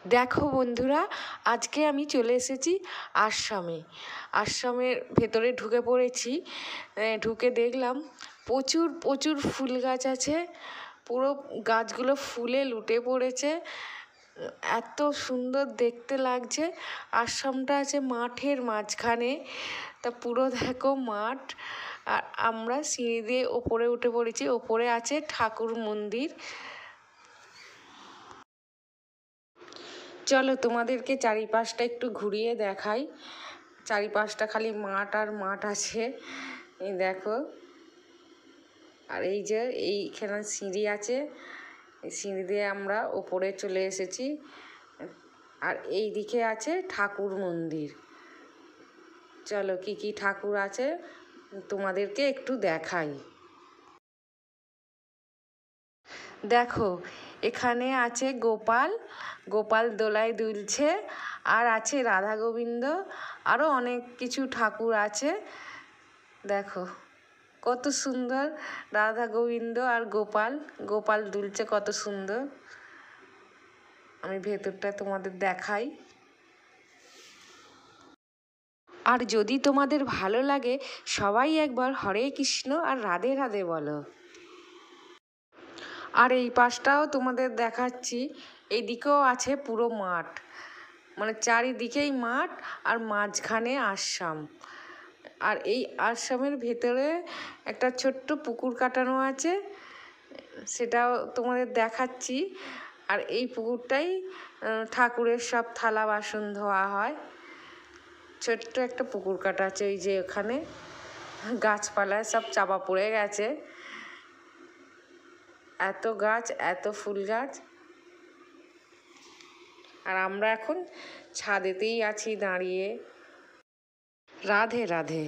দেখো বন্ধুরা, আজকে আমি চলে এসেছি আশ্রমে। আশ্রমের ভেতরে ঢুকে পড়েছি। ঢুকে দেখলাম প্রচুর প্রচুর ফুল গাছ আছে। পুরো গাছগুলো ফুলে লুটে পড়েছে। এত সুন্দর দেখতে লাগছে। আশ্রমটা আছে মাঠের মাঝখানে। তা পুরো দেখো মাঠ। আর আমরা সিঁড়ি দিয়ে ওপরে উঠে পড়েছি। ওপরে আছে ঠাকুর মন্দির। চলো তোমাদেরকে চারিপাশটা একটু ঘুরিয়ে দেখাই। চারিপাশটা খালি মাঠ আর মাঠ আছে, এই দেখো। আর এই যে এইখানে সিঁড়ি আছে, এই সিঁড়ি দিয়ে আমরা ওপরে চলে এসেছি। আর এই দিকে আছে ঠাকুর মন্দির। চলো কি কি ঠাকুর আছে তোমাদেরকে একটু দেখাই। দেখো এখানে আছে গোপাল। গোপাল দোলায় দুলছে। আর আছে রাধা গোবিন্দ। আরও অনেক কিছু ঠাকুর আছে। দেখো কত সুন্দর রাধা গোবিন্দ আর গোপাল। গোপাল দুলছে কত সুন্দর। আমি ভেতরটা তোমাদের দেখাই। আর যদি তোমাদের ভালো লাগে সবাই একবার হরে কৃষ্ণ আর রাধে রাধে বলো। আর এই পাশটাও তোমাদের দেখাচ্ছি। এইদিকেও আছে পুরো মাঠ, মানে চারিদিকেই মাঠ আর মাঝখানে আশ্রম। আর এই আশ্রমের ভেতরে একটা ছোট্ট পুকুর কাটানো আছে, সেটাও তোমাদের দেখাচ্ছি। আর এই পুকুরটাই ঠাকুরের সব থালা বাসন ধোয়া হয়। ছোট্ট একটা পুকুর কাটা আছে ওই যে ওখানে। গাছপালায় সব চাপা পড়ে গেছে। এত গাছ, এত ফুল গাছ। আর আমরা এখন ছাদেতেই আছি দাঁড়িয়ে। রাধে রাধে।